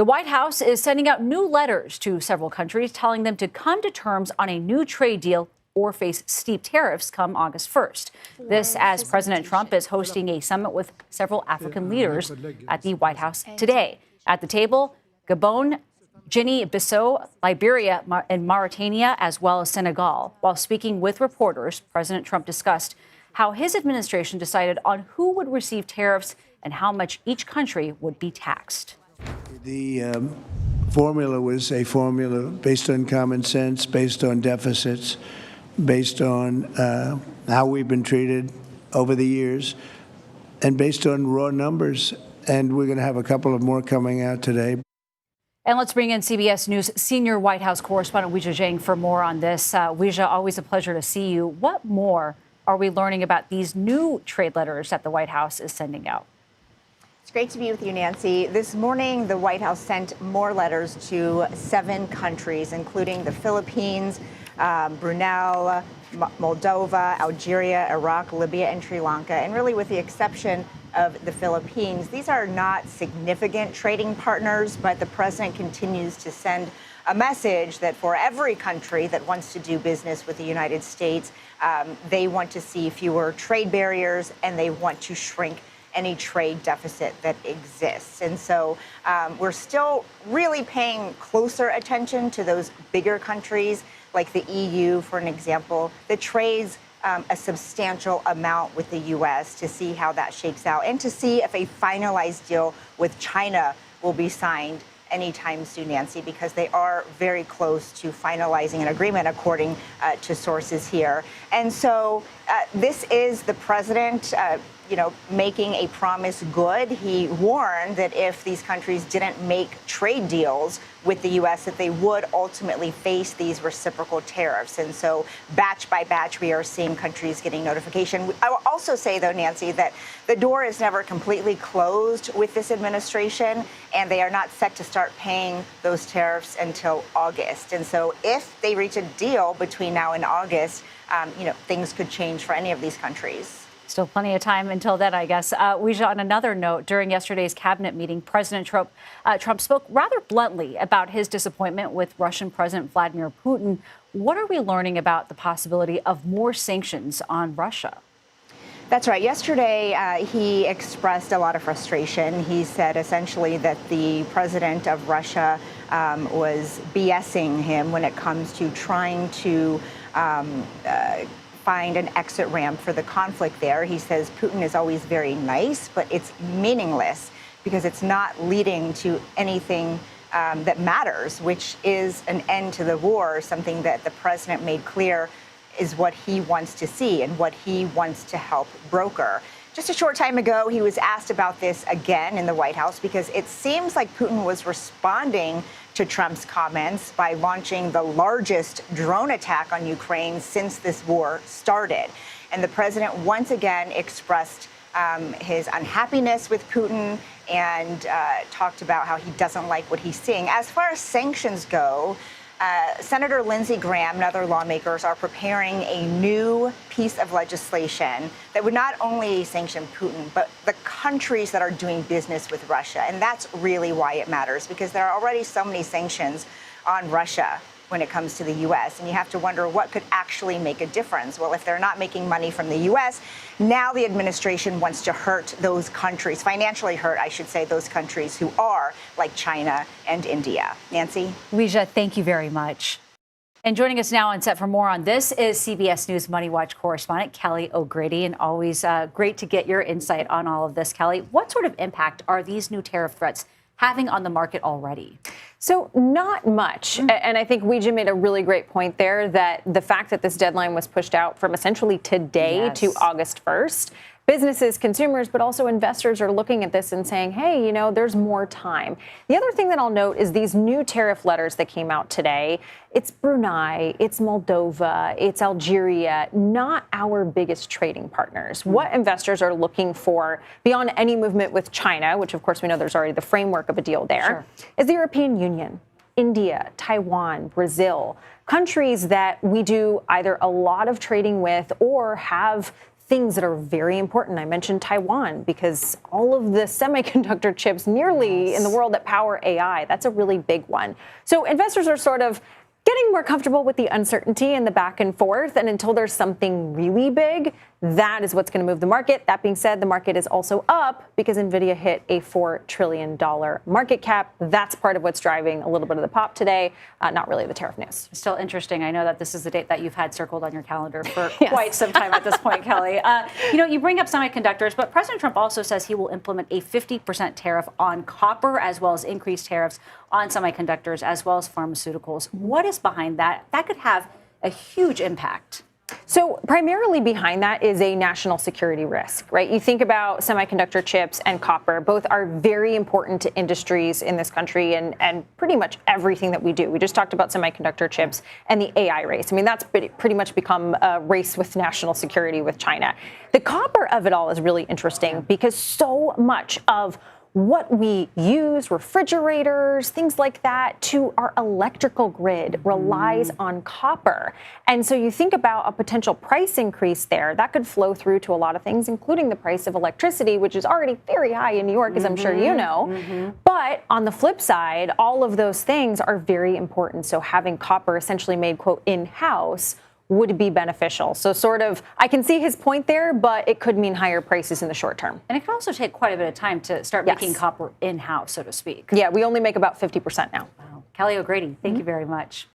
The White House is sending out new letters to several countries telling them to come to terms on a new trade deal or face steep tariffs come August 1st. This as President Trump is hosting a summit with several African leaders at the White House today. At the table, Gabon, Guinea-Bissau, Liberia, and Mauritania, as well as Senegal. While speaking with reporters, President Trump discussed how his administration decided on who would receive tariffs and how much each country would be taxed. The formula was a formula based on common sense, based on deficits, based on how we've been treated over the years, and based on raw numbers. And we're going to have a couple of more coming out today. And let's bring in CBS News senior White House correspondent Weijia Jiang for more on this. Weijia, always a pleasure to see you. What more are we learning about these new trade letters that the White House is sending out? It's great to be with you, Nancy. This morning, the White House sent more letters to 7 countries, including the Philippines, Brunei, Moldova, Algeria, Iraq, Libya, and Sri Lanka. And really, with the exception of the Philippines, these are not significant trading partners, but the president continues to send a message that for every country that wants to do business with the United States, they want to see fewer trade barriers and they want to shrink any trade deficit that exists. And so we're still really paying closer attention to those bigger countries like the EU, for an example, that trades a substantial amount with the U.S. to see how that shakes out and to see if a finalized deal with China will be signed anytime soon, Nancy, because they are very close to finalizing an agreement, according to sources here. And so this is the president, making a promise good. He warned that if these countries didn't make trade deals with the U.S., that they would ultimately face these reciprocal tariffs. And so batch by batch, we are seeing countries getting notification. I will also say, though, Nancy, that the door is never completely closed with this administration, and they are not set to start paying those tariffs until August. And so if they reach a deal between now and August, things could change for any of these countries. Still plenty of time until then, I guess. Weijia, on another note, during yesterday's cabinet meeting, President Trump spoke rather bluntly about his disappointment with Russian President Vladimir Putin. What are we learning about the possibility of more sanctions on Russia? That's right. Yesterday, he expressed a lot of frustration. He said essentially that the president of Russia was BSing him when it comes to trying to find an exit ramp for the conflict there. He says Putin is always very nice, but it's meaningless because it's not leading to anything that matters, which is an end to the war, something that the president made clear is what he wants to see and what he wants to help broker. Just a short time ago, he was asked about this again in the White House because it seems like Putin was responding to Trump's comments by launching the largest drone attack on Ukraine since this war started. And the president once again expressed his unhappiness with Putin and talked about how he doesn't like what he's seeing. As far as sanctions go, Senator Lindsey Graham and other lawmakers are preparing a new piece of legislation that would not only sanction Putin, but the countries that are doing business with Russia. And that's really why it matters, because there are already so many sanctions on Russia when it comes to the U.S. And you have to wonder what could actually make a difference. Well, if they're not making money from the U.S., now the administration wants to hurt those countries, financially hurt, I should say, those countries who are like China and India. Nancy? Weijia, thank you very much. And joining us now on set for more on this is CBS News Money Watch correspondent Kelly O'Grady. And always great to get your insight on all of this, Kelly. What sort of impact are these new tariff threats having on the market already? So not much. And I think Weijia made a really great point there that the fact that this deadline was pushed out from essentially today to August 1st, businesses, consumers, but also investors are looking at this and saying, hey, there's more time. The other thing that I'll note is these new tariff letters that came out today. It's Brunei, it's Moldova, it's Algeria, not our biggest trading partners. What investors are looking for beyond any movement with China, which of course we know there's already the framework of a deal there, is the European Union, India, Taiwan, Brazil, countries that we do either a lot of trading with or have things that are very important. I mentioned Taiwan because all of the semiconductor chips nearly in the world that power AI, that's a really big one. So investors are sort of getting more comfortable with the uncertainty and the back and forth. And until there's something really big, that is what's going to move the market. That being said, the market is also up because NVIDIA hit a $4 trillion market cap. That's part of what's driving a little bit of the pop today, not really the tariff news. Still interesting. I know that this is the date that you've had circled on your calendar for quite some time at this point, Kelly. You bring up semiconductors, but President Trump also says he will implement a 50% tariff on copper, as well as increased tariffs on semiconductors, as well as pharmaceuticals. What is behind that? That could have a huge impact. So primarily behind that is a national security risk, right? You think about semiconductor chips and copper. Both are very important to industries in this country and pretty much everything that we do. We just talked about semiconductor chips and the AI race. I mean, that's pretty much become a race with national security with China. The copper of it all is really interesting because so much of what we use, refrigerators, things like that, to our electrical grid relies on copper. And so you think about a potential price increase there, that could flow through to a lot of things, including the price of electricity, which is already very high in New York, as I'm sure you know. But on the flip side, all of those things are very important. So having copper essentially made, quote, in-house would be beneficial. So sort of, I can see his point there, but it could mean higher prices in the short term. And it can also take quite a bit of time to start making copper in-house, so to speak. Yeah, we only make about 50% now. Wow. Kelly O'Grady, thank you very much.